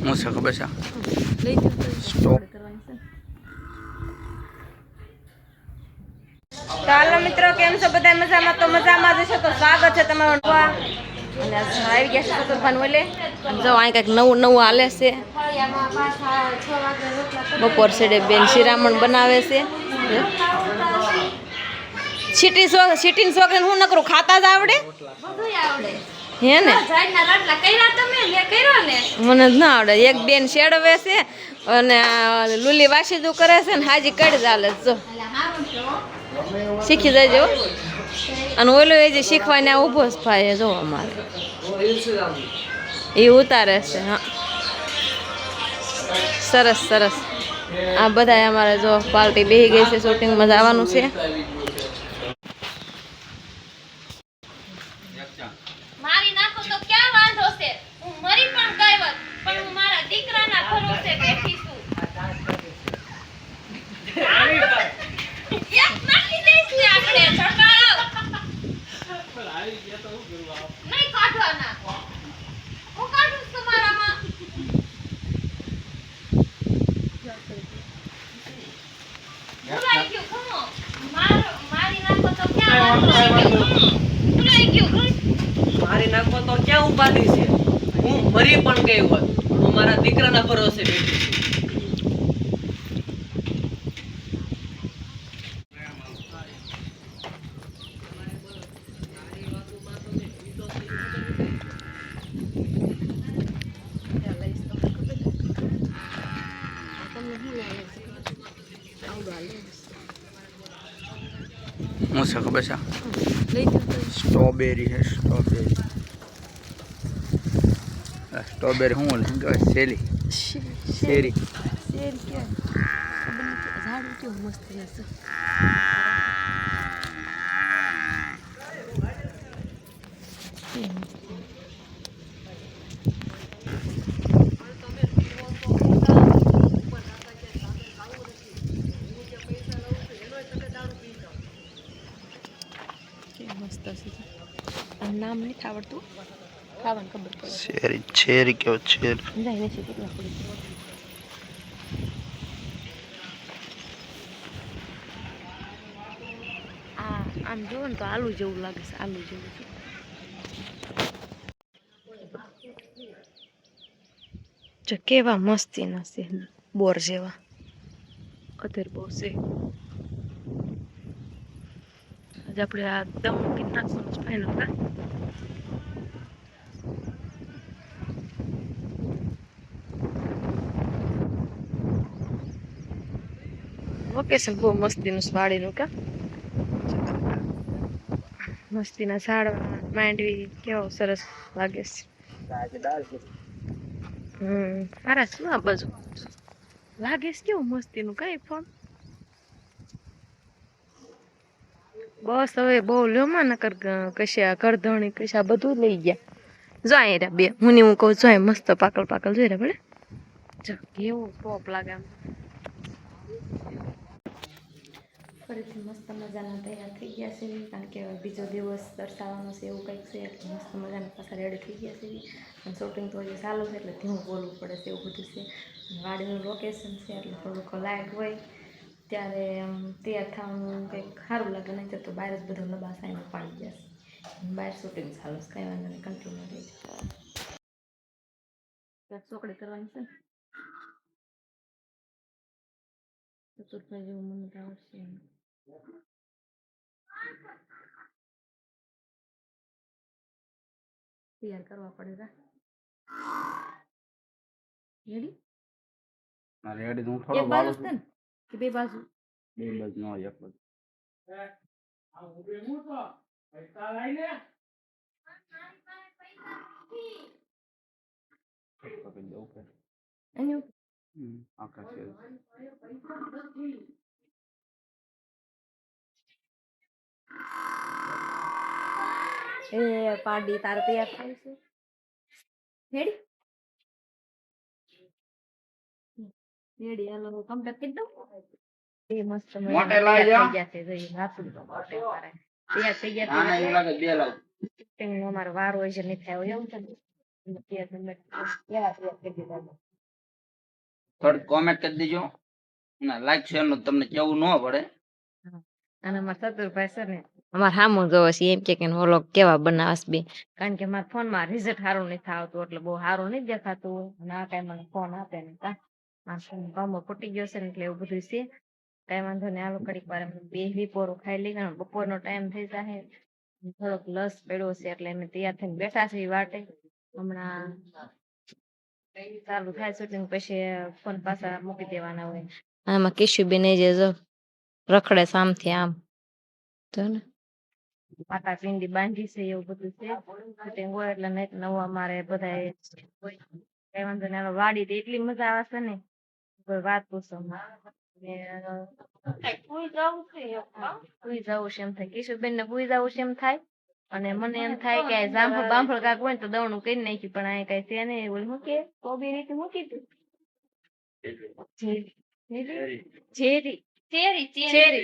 હું છે ખબર છે સ્ટોપ. ચાલો મિત્રો, કેમ છો બધા? મજામાં? તો મજામાં જ છે. તો સ્વાગત છે તમારું. અને આવી ગયા છે ચતુર્ભાન ઓલે. જો અહીં કંઈક નવું નવું હાલે છે. બપોર સેડે બેન શિરામણ બનાવે છે. સિટીન છોકરીને હું નકરું ખાતા જ આવડે હે ને? મને જ ના આવડે. એક બેન શેડવે છે અને લુલી વાસીદું કરે છે ને હાજી કડી ચાલે જો શીખી જજો. અને ઓલો એ જે શીખવાને ઊભો જ ભાઈ જો અમારે એ ઉતારે છે. હા, સરસ સરસ. આ બધા અમારે જો પાર્ટી બેસી ગઈ છે. શૂટિંગમાં જવાનું છે. મારી નાખો તો ક્યાં વાંધો છે? હું મરી પણ ગઈ હોત પણ હું મારા દીકરાના ભરોસે બેઠી છું. એક નાખી દઈશ ને આપણે છોકરાઓ નહીં કાઢવાના. હું કાઢું છું તમારામાં. ભૂલાઈ ગયું ઘણો. મારી નાખો તો ક્યાં વાંધો છે? ભૂલાઈ ગયું. મારી નાખો તો ક્યાં ઉપાધી છે? હું મરી પણ ગઈ હોત પણ હું મારા દીકરાના ભરોસે બેઠી છું. હું છે ખબર છે સ્ટ્રોબેરી છે. સ્ટ્રોબેરી સ્ટ્રોબેરી શું ઓલે શું કહેવાય? શેરી શેરી. નામ નથી આવડતું. ખાવાનું ખબર પડે. શેરી શેરી કેવો શેરી. આમ જોવો ને તો આલુ જેવું લાગે છે. આલુ જેવું જો કેવા મસ્તી ના છે. બોર જેવા અધર બહુ છે. આજે આપણે આ દમ કેટલા સમજ ફાઈનલ કા લોકેશન બહુ મસ્તીનું વાડીનું કા મસ્તીના ઝાડવા માંડવી કેવો સરસ લાગે છે. સારા શું આ બાજુ લાગે છે કેવું મસ્તીનું કઈ પણ બસ હવે બહુ લ્યોમાં નકર કશા કરધણી કશા બધું લઈ ગયા. જો રહ્યા બે હું ને હું કહું જો મસ્ત પાકલ પાકલ જોઈ રહ્યા ભલે જો કેવું ટોપ લાગે આમ. ફરીથી મસ્ત મજાના તૈયાર થઈ ગયા છે કારણ કે બીજો દિવસ દર્શાવવાનો છે એવું કંઈક છે એટલે મસ્ત મજાના પાછા રેડી થઈ ગયા છે. અને શૂટિંગ તો હજી ચાલુ છે એટલે ધીમું બોલવું પડે છે એવું બધું છે. વાડીનું લોકેશન છે એટલે થોડુંક લાઇટ હોય ત્યારે તૈયાર થવાનું કંઈક સારું લાગે નહીં તો બહાર જ બધો લબાસાઈને પાડી ગયા છે. બહાર શૂટિંગ ચાલુ છે. કંઈ વાંધો નહીં કન્ટિન્યુ રહી છે. ચોકડી કરવાની છે ને ચતુર્ભાઈ જેવું મને તો આવડશે. તૈયાર કરવા પડે. રેડી રેડી હું થોડો બાજુ છે ને કે બે બાજુ? બે બાજુ નો એક બાજુ. એ પાડી તારે તૈયાર થાય છે. રેડી રેડી હાલો કમ્પ્લીટ કરી દઉં. એ મસ્ત મોટે લાઈ જા થઈ ગયા છે. જોઈ રાતું તો મોટે મારે તૈયાર થઈ ગયા. ના ના એવું લાગે બે લાવ શૂટિંગનો અમારો વાર હોય છે નહીં થાય એવું છે ને એટલે કેવા તૈયાર કરી દીધા છે. થોડીક કોમેન્ટ કરી દેજો અને લાઈક શેર નું તમને કેવું ન પડે. અને અમારા ચતુરભાઈ છે ને અમારે સામું જોવે છે એમ કે ઓલો કેવા બનાવસ બે કારણ કે મારા ફોનમાં રિઝલ્ટ સારું નથી આવતું એટલે બહુ સારું નથી દેખાતું અને આ કઈ મને ફોન આપે ને કા મારા ફોન ગામો ફૂટી ગયો છે ને એટલે એવું બધું છે કઈ વાંધો નહીં આલો ઘડીક વાર બે બપોરો ખાઈ લઈ ગયો બપોરનો ટાઈમ થઈ જાય થોડોક લસ પડ્યો છે એટલે અમે તૈયાર થઈને બેઠા છે એ વાટે હમણાં ચાલુ થાય શૂટિંગ પછી ફોન પાછા મૂકી દેવાના હોય આમાં કિશુબેન જે જો રખડે સામથી આમ તો ને પાટા પિંડી બાંધી છે એવું બધું છે શૂટિંગ હોય એટલે નહીં નવું અમારે બધા કઈ વાંધો નહીં વાડી તો એટલી મજા આવે છે ને કોઈ વાત પૂછો પૂઈ જવું છે એમ થાય કિશોરબેન ને પૂઈ જવું છે એમ થાય અને મને એમ થાય કે જામફળ બામફળ કાક હોય ને તો દવણું કરી નાખ્યું પણ આ કઈ છે ને ઓલું મૂકે કોબી રીતે મૂકી તું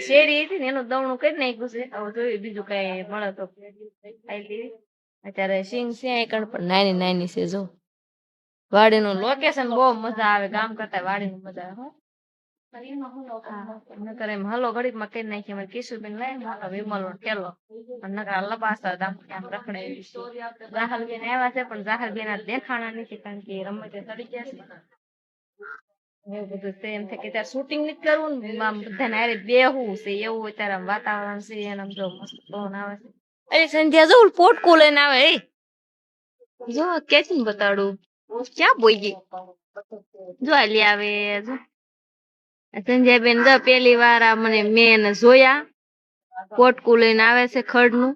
શેરી હતી ને એનું દવણું કરી નાખ્યું છે હવે જોયું બીજું કઈ મળે તો ખાઈ લેવી અત્યારે સિંગ છે પણ નાની નાની છે જો વાડીનું લોકેશન બહુ મજા આવે ગામ કરતા વાડીનું મજા આવે નકર એમ હલો ઘડીક માં કરી નાખી અમારે કિશુબેન લઈ વિમલ ઠેલો નકર લપાસા આમ રખડે જાહલબેન આવ્યા છે પણ જાહલબેન આ દેખાણા નથી કારણ કે રમત ચડી ગયા છે એવું બધું છે એમ થાય કે ત્યારે શૂટિંગ નથી કરવું ને આમ બધાને હારે બેહવું છે એવું અત્યારે આમ વાતાવરણ છે એને આમ જો મસ્ત પવન આવે છે અરે સંધ્યા જો પોટકું લઈને આવે એ જો ક્યાંથી બતાડું ક્યાં બોઈ ગઈ જો આલી આવે જો સંજયબેન જો પેલી વાર આ મને મેં એને જોયા પોટકું લઈને આવે છે ખડનું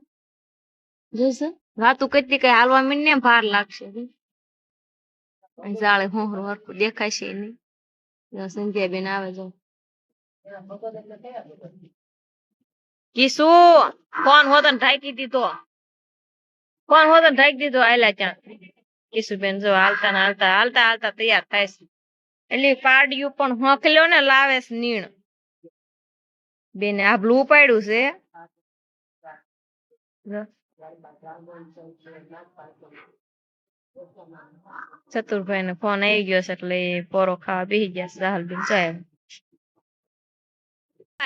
જોશે વાતું કેટલી કઈ હાલવા મીને ભાર લાગશે જાળે હોહરું હરખું દેખાય છે નહીં સંજયબેન આવે જો કિશુ ફોન હોતો ને ઢાંકી દીધો ફોન હોતો ને ઢાંકી દીધો આયલા ત્યાં કિશુબેન જો હાલતા ને હાલતા હાલતા હાલતા તૈયાર થાય છે એટલે પાડ્યું પણ હોંકલ્યો ને લાવે છે નીણ બેને આભલું ઉપાડ્યું છે ચતુરભાઈ ને ફોન આવી ગયો છે એટલે પોરો ખાવા બેસી ગયા છે રાહુલબેન સાહેબ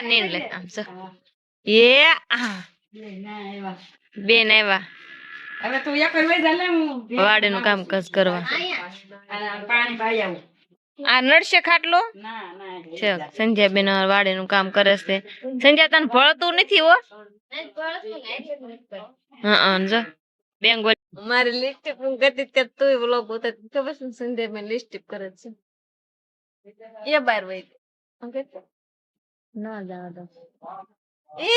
નીણ લે આમ એ બેન આવ્યા હવે તું એક વાર વઈ જા લે હું વાડીનું કામ કાજ કરવા પાણી પાઈ આવું આ નડશે ખાટલો ના ના છે સંજય બેન વાડીનું કામ કરે છે સંજય તને ભળતું નથી હો હા જો બેંગોલ મારી લિપસ્ટિક હું કરતી તે તું વ્લોગ હોતે ખબર છે સંજય બેન લિપસ્ટિક કરે છે એ બાર વઈ ઓકે ના જાવ દો એ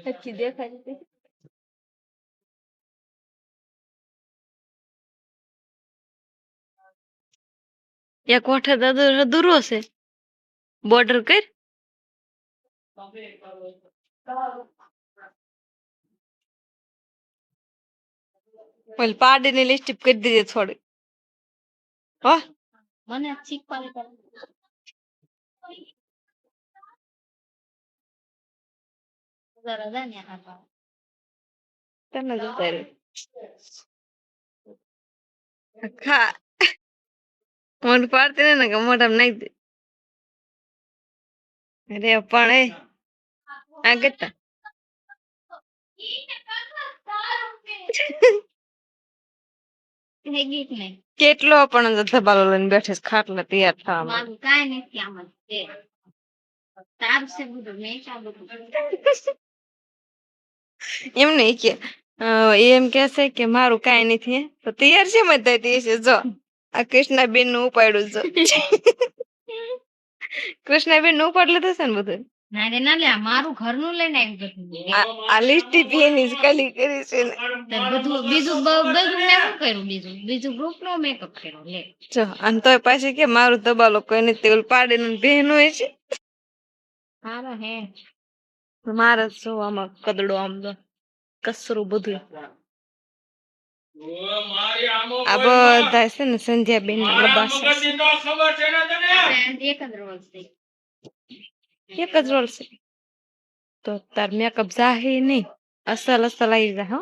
अच्छी દેખાય છે એક કોઠે અધૂરો છે બોર્ડર કર ઓલ પાડીની લિપસ્ટિક કરી દીધી થોડી હો મને ચીક પાડી જરા જાને આ તને જોતા રે ખા મોઢ પાડતી ને કે મોઢામાં નાખી દે અરે પણ એ આ કેટલા કેટલો પણ ધબાલો લઈને બેઠે છે ખાટલા તૈયાર થવા કાંઈ નથી આમ એમ નહીં કે એમ કેશે કે મારું કઈ નથી તો તૈયાર છે મત છે જો આ કૃષ્ણાબેન નું ઉપાડ્યું જો કૃષ્ણાબેન નું ઉપાડલું થશે ને બધું મારું ઘરનું લઈને આવ્યું આ લિસ્ટી એની કલી કરી છે ને બધું બીજું મેં શું કર્યું બીજું ગ્રુપ નો મેકઅપ કર્યો લે જો અને તોય પાછી કે મારું દબાલો કોઈ નથી ઓલ પાડીને બહેન હોય છે હારો હે મારે જો આમાં કદડો આમ તો કસરું બધું આ બધા છે ને સંધ્યાબેન લબાસ એક જ રોલ છે તો તાર મેકઅપ જાહે નહીં અસલ અસલ આવી જાય હો.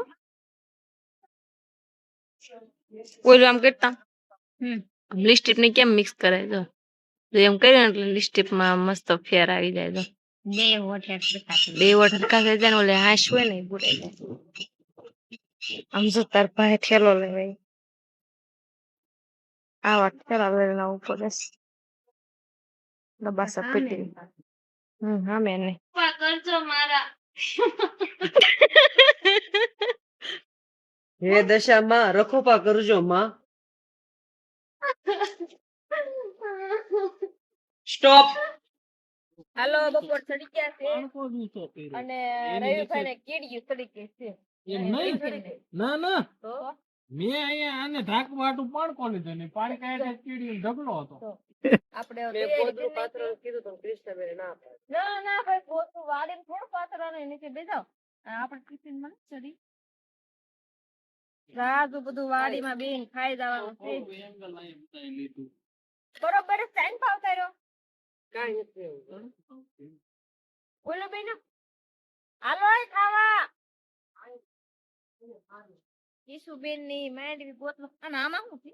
ઓલું આમ કરતા લિપસ્ટિક ને કેમ મિક્સ કરે જો એમ કર્યું ને એટલે લિપસ્ટિક માં મસ્ત ફેર આવી જાય જો બે વોટ હરખા થઈ જાય ને ઓલે હાશ હોય ને એ બુડાઈ જાય. આમ જો તાર પાસે ઠેલો લેવાય આવા ઠેલા લઈને આવું પડે ડબ્બા પીટી હા મેં નહીં કરજો મારા હે દશા માં રખોપા કરજો માં. સ્ટોપ. હાલો બપોર ચડી ગયા છે અને રવિભાઈ ને કીડિયું ચડી ગઈ છે. ના ના તો મેં અહીંયા આને ઢાક વાટું પાણકો લીધો ને પાણી કાઢે કીડી ઢગલો હતો. આપણે મેં ગોદરું પાત્ર કીધું તો કૃષ્ણબેન ના પાડી. ના ના ભાઈ ગોતું વાડીને થોડું પાથરા ને નીચે બેસાવ આપણે ટિફિન માં ચડી રાજુ બધું વાડીમાં બેન ખાઈ જવાનું છે એંગલ અહીંયા બતાવી લીધું. બરોબર સાઈન પાવતા રહ્યો કાંઈ નથી એવું. બોલો બેન હાલો એ ખાવા ઈસુબેન ની માંડવી બોતલો અને આમાં શું છે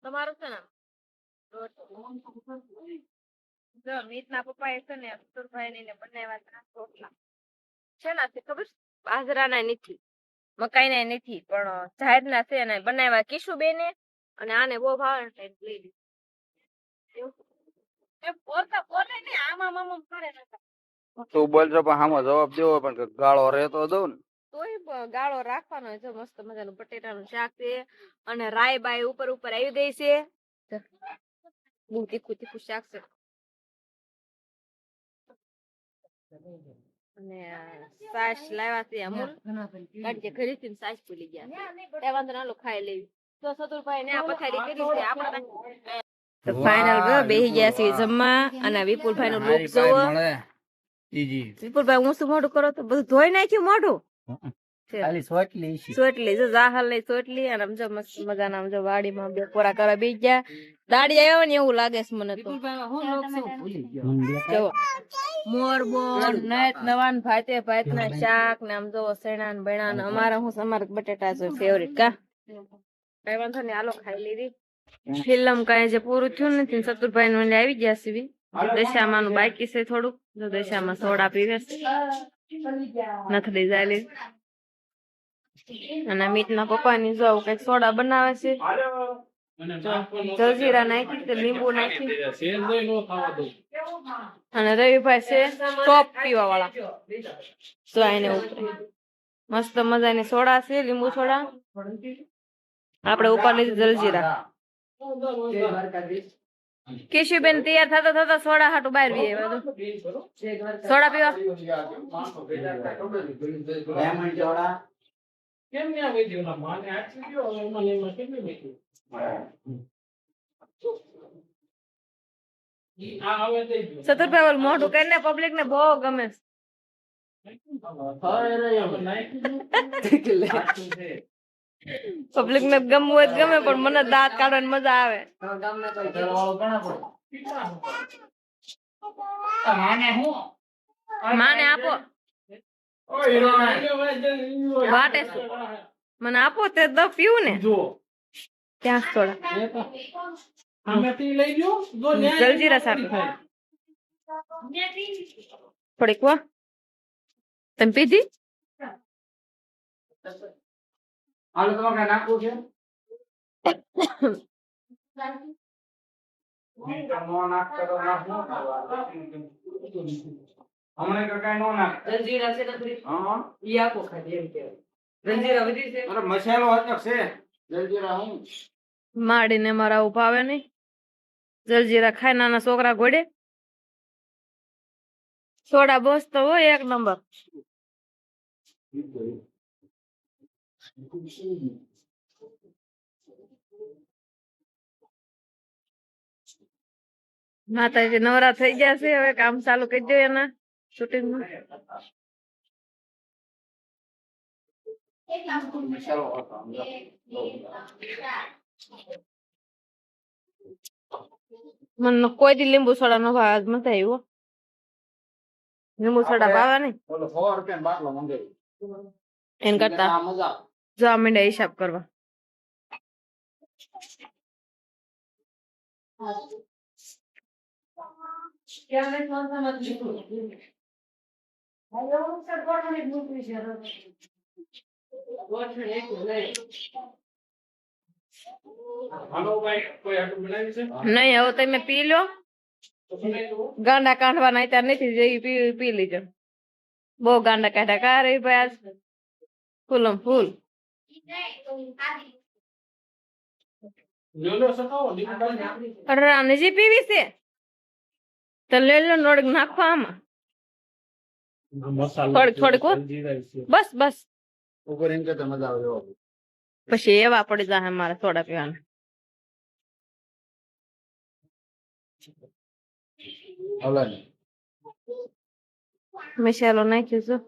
તમારું છે નામ જો મીતના પપ્પા એ છે ને અક્ષરભાઈ ને બનાવ્યા હતા રોટલા છે ને ખબર બાજરાના નથી મકાઈના નથી પણ જાહેરના છે ને બનાવ્યા કિશુબેને અને આને બહુ ભાવે ને લઈ લીધું પોતા પોતે ને આમાં મામા કરે નતા તું બોલજો પણ આમાં જવાબ દેવો પણ ગાળો રહેતો દઉં ને તોય ગાળો રાખવાનો જો મસ્ત મજાનું બટેટાનું શાક છે અને રાય બાય ઉપર ઉપર આવી ગઈ છે બહુ તીખું તીખું શાક છે અને સાસ લાવ્યા છે અમૂલ કારણ કે ઘરેથી સાસ ભૂલી ગયા એ વાંધો નાલો ખાઈ લેવી તો સતુરભાઈ ને આ પથારી કરી છે આપણે તો ફાઇનલ બેહી ગયા છે જમવા અને વિપુલભાઈ નું લુક જોવો વિપુલભાઈ હું શું મોઢું કરો તો બધું ધોઈ નાખ્યું મોઢું ખાલી સોટલી છે સોટલી જો જાહલ લઈ સોટલી અને આમ જો મસ્ત મજાના આમ જો વાડીમાં બે કોરા કરવા બેસી ગયા દાડી આવ્યો ને એવું લાગે છે મને તો જો મોર બોર નેત નવાન ભાતે ભાત ના શાક ને આમ જો સૈણા ને બૈણા ને અમારા હું અમારે બટેટા છે ફેવરિટ કા કઈ વાંધો નહીં હાલો ખાઈ લીધી ફિલ્મ કઈ જે પૂરું થયું નથી સતુરભાઈ નું આવી ગયા સીવી દશામાં નું બાકી છે થોડુંક જો દશામાં સોડા પીવે છે નથી જાય અને મીતના પપ્પા ની જો કઈક સોડા બનાવે છે જલજીરા નાખી તો લીંબુ નાખી અને રવિભાઈ છે ટોપ પીવા વાળા તો એને ઉપર મસ્ત મજાની સોડા છે લીંબુ સોડા આપણે ઉપર લીધી જલજીરા કેશુબેન તૈયાર થતા થતા સોડા હાટું બહાર વી આવ્યા સોડા પીવા કેમ ને આવી ગયો ના માને આટલી ગયો મને એમાં કેટલી બેઠી આ આવે તે સતુરભાઈ ઓલ મોઢું કરીને પબ્લિક ને બહુ ગમે પબ્લિક ને ગમવું હોય તો ગમે પણ મને દાંત કાઢવાની મજા આવે માને આપો વાટે શું મને આપો તે દ પીવું ને ત્યાં થોડા જલજીરા સાથે થોડીક વા તમે પીધી હાલો તમારે નાખવું છે હમણાં કઈ નો નાખ જલજીરા છે નકરી હા ઈ આપો ખાલી એમ કે જલજીરા વધી છે અરે મસાલો હતો છે જલજીરા હું માડીને મારા ઉભા આવે નહીં જલજીરા ખાય નાના છોકરા ઘોડે સોડા બસ તો હોય એક નંબર માતાજી નવરા થઈ ગયા છે હવે કામ ચાલુ કરી દો એના શૂટિંગ માં મસાલો હતો મને કોઈ દી લીંબુ સોડા નો ભાવ આજ મજા આવ્યો લીંબુ સોડા ભાવે નહીં ઓલો 100 રૂપિયાનો બાટલો મંગાવ્યો. એન કરતા આ મજા આવે. જો આ મીંડા હિસાબ કરવા હાલો ભાઈ કોઈ આટલું બનાવી છે નહીં હવે તમે પી લો તો બનાવી દો. ગાંડા કાઢવાના અત્યારે નથી જે પી લીજો બહુ ગાંડા કાઢ્યા કા રે ભાઈ આજ ફૂલમ ફૂલ લ્યો લ્યો સકાવો લીંબુ પાણી. રાને જે પીવી છે તો લે લો નોડ નાખો આમાં મસાલો થોડીક થોડીક હો. જીરા છે. બસ બસ ઉપર એમ કે મજા આવે એવો. પછી એવા પડી જાય મારે સોડા પીવાના હલે ને. મસાલો નાખ્યો છું